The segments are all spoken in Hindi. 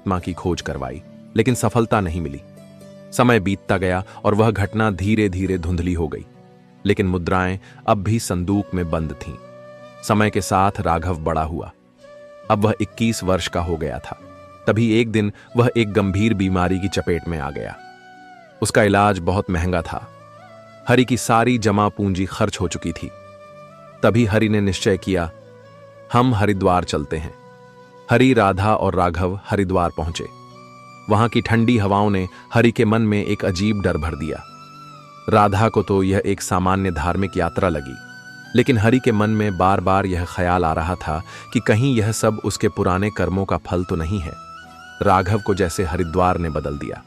महात्मा की खोज करवाई, लेकिन सफलता नहीं मिली। समय बीतता गया और वह घटना धीरे धीरे धुंधली हो गई, लेकिन मुद्राएं अब भी संदूक में बंद थीं। समय के साथ राघव बड़ा हुआ। अब वह 21 वर्ष का हो गया था। तभी एक दिन वह एक गंभीर बीमारी की चपेट में आ गया। उसका इलाज बहुत महंगा था। हरि की सारी जमा पूंजी खर्च हो चुकी थी। तभी हरि ने निश्चय किया, हम हरिद्वार चलते हैं। हरि, राधा और राघव हरिद्वार पहुंचे। वहां की ठंडी हवाओं ने हरि के मन में एक अजीब डर भर दिया। राधा को तो यह एक सामान्य धार्मिक यात्रा लगी, लेकिन हरि के मन में बार बार यह ख्याल आ रहा था कि कहीं यह सब उसके पुराने कर्मों का फल तो नहीं है। राघव को जैसे हरिद्वार ने बदल दिया।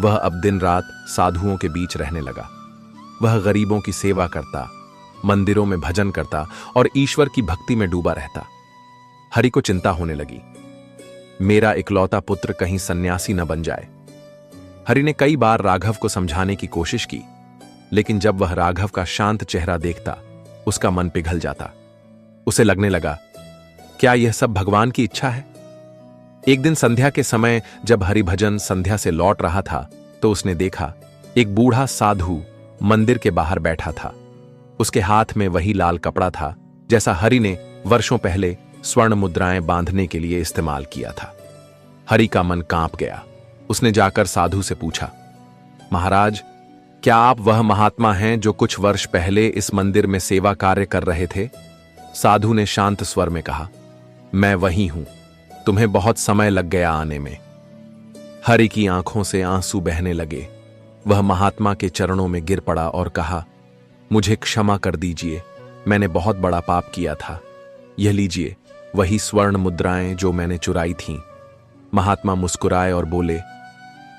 वह अब दिन रात साधुओं के बीच रहने लगा। वह गरीबों की सेवा करता, मंदिरों में भजन करता और ईश्वर की भक्ति में डूबा रहता। हरि को चिंता होने लगी, मेरा इकलौता पुत्र कहीं सन्यासी न बन जाए। हरि ने कई बार राघव को समझाने की कोशिश की, लेकिन जब वह राघव का शांत चेहरा देखता, उसका मन पिघल जाता। उसे लगने लगा, क्या यह सब भगवान की इच्छा है? एक दिन संध्या के समय जब हरिभजन संध्या से लौट रहा था, तो उसने देखा एक बूढ़ा साधु मंदिर के बाहर बैठा था। उसके हाथ में वही लाल कपड़ा था जैसा हरि ने वर्षों पहले स्वर्ण मुद्राएं बांधने के लिए इस्तेमाल किया था। हरि का मन कांप गया। उसने जाकर साधु से पूछा, महाराज, क्या आप वह महात्मा हैं जो कुछ वर्ष पहले इस मंदिर में सेवा कार्य कर रहे थे? साधु ने शांत स्वर में कहा, मैं वही हूं। तुम्हें बहुत समय लग गया आने में। हरि की आंखों से आंसू बहने लगे। वह महात्मा के चरणों में गिर पड़ा और कहा, मुझे क्षमा कर दीजिए, मैंने बहुत बड़ा पाप किया था। यह लीजिए वही स्वर्ण मुद्राएं जो मैंने चुराई थीं। महात्मा मुस्कुराए और बोले,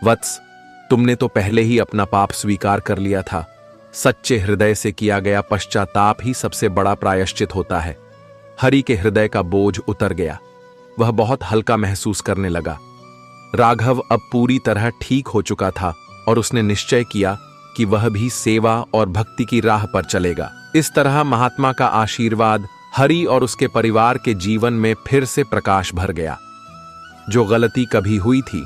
वत्स, तुमने तो पहले ही अपना पाप स्वीकार कर लिया था। सच्चे हृदय से किया गया पश्चाताप ही सबसे बड़ा प्रायश्चित होता है। हरि के हृदय का बोझ उतर गया। वह बहुत हल्का महसूस करने लगा। राघव अब पूरी तरह ठीक हो चुका था और उसने निश्चय किया कि वह भी सेवा और भक्ति की राह पर चलेगा। इस तरह महात्मा का आशीर्वाद हरि और उसके परिवार के जीवन में फिर से प्रकाश भर गया। जो गलती कभी हुई थी,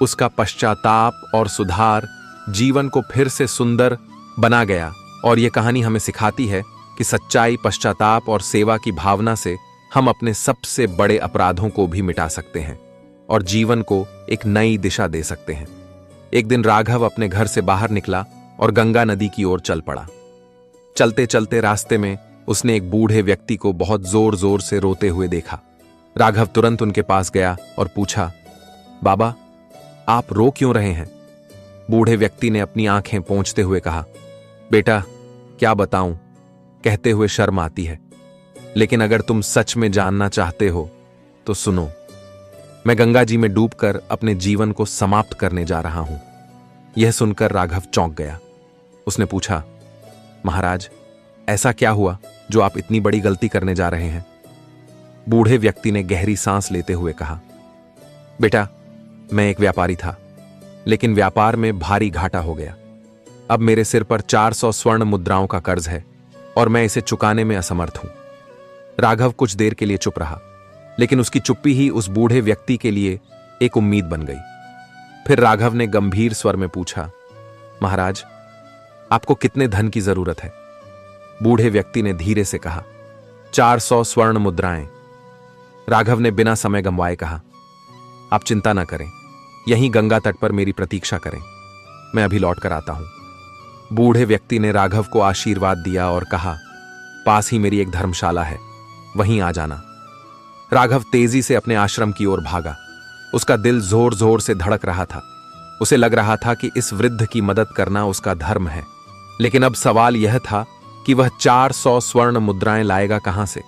उसका पश्चाताप और सुधार जीवन को फिर से सुंदर बना गया। और यह कहानी हमें सिखाती है कि सच्चाई, पश्चाताप और सेवा की भावना से हम अपने सबसे बड़े अपराधों को भी मिटा सकते हैं और जीवन को एक नई दिशा दे सकते हैं। एक दिन राघव अपने घर से बाहर निकला और गंगा नदी की ओर चल पड़ा। चलते चलते रास्ते में उसने एक बूढ़े व्यक्ति को बहुत जोर जोर से रोते हुए देखा। राघव तुरंत उनके पास गया और पूछा, बाबा, आप रो क्यों रहे हैं? बूढ़े व्यक्ति ने अपनी आंखें पोंछते हुए कहा, बेटा, क्या बताऊं, कहते हुए शर्म आती है, लेकिन अगर तुम सच में जानना चाहते हो तो सुनो। मैं गंगा जी में डूबकर अपने जीवन को समाप्त करने जा रहा हूं। यह सुनकर राघव चौंक गया। उसने पूछा, महाराज, ऐसा क्या हुआ जो आप इतनी बड़ी गलती करने जा रहे हैं? बूढ़े व्यक्ति ने गहरी सांस लेते हुए कहा, बेटा, मैं एक व्यापारी था, लेकिन व्यापार में भारी घाटा हो गया। अब मेरे सिर पर 400 स्वर्ण मुद्राओं का कर्ज है और मैं इसे चुकाने में असमर्थ हूं। राघव कुछ देर के लिए चुप रहा, लेकिन उसकी चुप्पी ही उस बूढ़े व्यक्ति के लिए एक उम्मीद बन गई। फिर राघव ने गंभीर स्वर में पूछा, महाराज, आपको कितने धन की जरूरत है? बूढ़े व्यक्ति ने धीरे से कहा, 400 स्वर्ण मुद्राएं। राघव ने बिना समय गंवाए कहा, आप चिंता ना करें, यहीं गंगा तट पर मेरी प्रतीक्षा करें, मैं अभी लौट कर आता हूं। बूढ़े व्यक्ति ने राघव को आशीर्वाद दिया और कहा, पास ही मेरी एक धर्मशाला है, वहीं आ जाना। राघव तेजी से अपने आश्रम की ओर भागा। उसका दिल जोर जोर से धड़क रहा था। उसे लग रहा था कि इस वृद्ध की मदद करना उसका धर्म है, लेकिन अब सवाल यह था कि वह 400 स्वर्ण मुद्राएं लाएगा कहां से।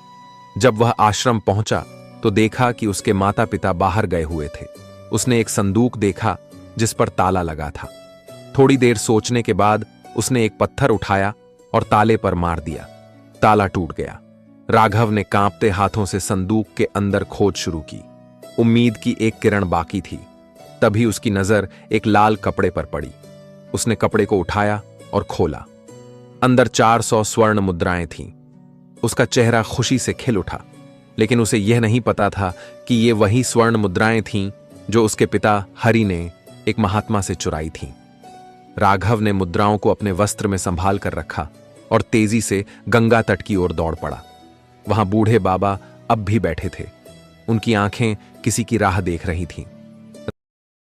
जब वह आश्रम पहुंचा तो देखा कि उसके माता पिता बाहर गए हुए थे। उसने एक संदूक देखा जिस पर ताला लगा था। थोड़ी देर सोचने के बाद उसने एक पत्थर उठाया और ताले पर मार दिया। ताला टूट गया। राघव ने कांपते हाथों से संदूक के अंदर खोज शुरू की। उम्मीद की एक किरण बाकी थी। तभी उसकी नजर एक लाल कपड़े पर पड़ी। उसने कपड़े को उठाया और खोला। अंदर 400 स्वर्ण मुद्राएं थीं। उसका चेहरा खुशी से खिल उठा, लेकिन उसे यह नहीं पता था कि ये वही स्वर्ण मुद्राएं थीं जो उसके पिता हरि ने एक महात्मा से चुराई थीं। राघव ने मुद्राओं को अपने वस्त्र में संभाल कर रखा और तेजी से गंगा तट की ओर दौड़ पड़ा। वहां बूढ़े बाबा अब भी बैठे थे। उनकी आंखें किसी की राह देख रही थीं।